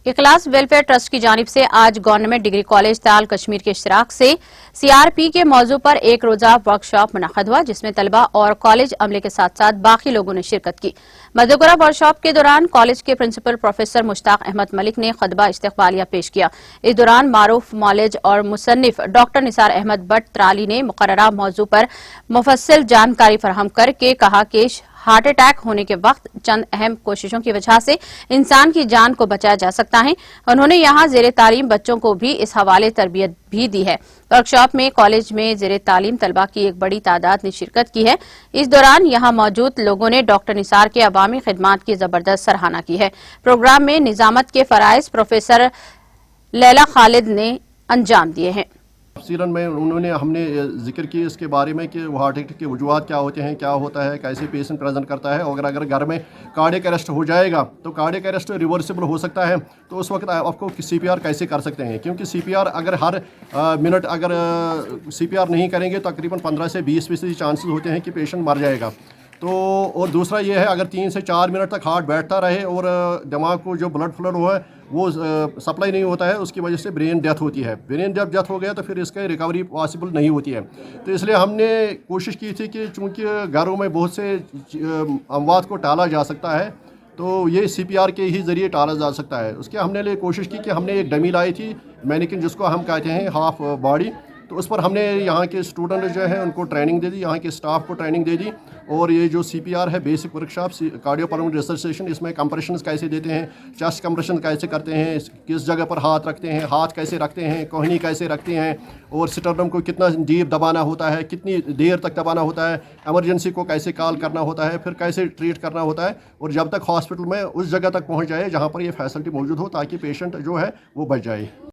इखलास welfare trust की जानिब से आज गवर्नमेंट डिग्री कॉलेज ताल कश्मीर के इश्तराक से CRP के मौजू पर एक रोजा वर्कशॉप मुनक़द हुआ, जिसमें तलबा और कॉलेज अमले के साथ साथ बाकी लोगों ने शिरकत की। मज़कूरा वर्कशॉप के दौरान कॉलेज के प्रिंसिपल प्रोफेसर मुश्ताक अहमद मलिक ने खुतबा इस्तक़बालिया पेश किया। इस दौरान मारूफ मौलज और मुसन्निफ डॉक्टर निसार अहमद बट त्राली ने मुकर्ररा मौजू पर मुफस्सिल जानकारी फराहम करके कहा कि हार्ट अटैक होने के वक्त चंद अहम कोशिशों की वजह से इंसान की जान को बचाया जा सकता है। उन्होंने यहां ज़ेरे तालीम बच्चों को भी इस हवाले तरबियत भी दी है। वर्कशॉप में कॉलेज में ज़ेरे तालीम तलबा की एक बड़ी तादाद ने शिरकत की है। इस दौरान यहां मौजूद लोगों ने डॉक्टर निसार के अवामी खिदमात की जबरदस्त सराहना की है। प्रोग्राम में निजामत के फराइज प्रोफेसर लैला खालिद ने अंजाम दिए हैं। तफसीलन में हमने जिक्र की इसके बारे में कि हार्ट अटैक के वजूहात क्या होते हैं, क्या होता है, कैसे पेशेंट प्रेजेंट करता है, और अगर घर में कार्डियक अरेस्ट हो जाएगा तो कार्डियक अरेस्ट रिवर्सिबल हो सकता है, तो उस वक्त आपको CPR कैसे कर सकते हैं, क्योंकि CPR अगर हर मिनट अगर CPR नहीं करेंगे तो तकरीबन 15 से 20% चांसेस होते हैं कि पेशेंट मर जाएगा। तो और दूसरा ये है, अगर 3 से 4 मिनट तक हार्ट बैठता रहे और दिमाग को जो ब्लड फ्लो हुआ है वो सप्लाई नहीं होता है, उसकी वजह से ब्रेन डेथ होती है। ब्रेन जब डेथ हो गया तो फिर इसका रिकवरी पॉसिबल नहीं होती है। तो इसलिए हमने कोशिश की थी कि चूँकि घरों में बहुत से अमवात को टाला जा सकता है, तो ये CPR के ही ज़रिए टाला जा सकता है। उसके हमने लिए कोशिश की कि हमने एक डमी लाई थी, मैनिकिन जिसको हम कहते हैं हाफ बॉडी, तो उस पर हमने यहाँ के स्टूडेंट जो हैं उनको ट्रेनिंग दे दी, यहाँ के स्टाफ को ट्रेनिंग दे दी। और ये जो CPR है बेसिक वर्कशॉप कार्डियोपल्मोनरी रिसर्चेशन, इसमें कंप्रेशंस कैसे देते हैं, चेस्ट कंप्रेशन कैसे करते हैं, किस जगह पर हाथ रखते हैं, हाथ कैसे रखते हैं, कोहनी कैसे रखते हैं, और स्टर्नम को कितना डीप दबाना होता है, कितनी देर तक दबाना होता है, एमरजेंसी को कैसे कॉल करना होता है, फिर कैसे ट्रीट करना होता है, और जब तक हॉस्पिटल में उस जगह तक पहुँच जाए जहाँ पर ये फैसिलिटी मौजूद हो ताकि पेशेंट जो है वो बच जाए।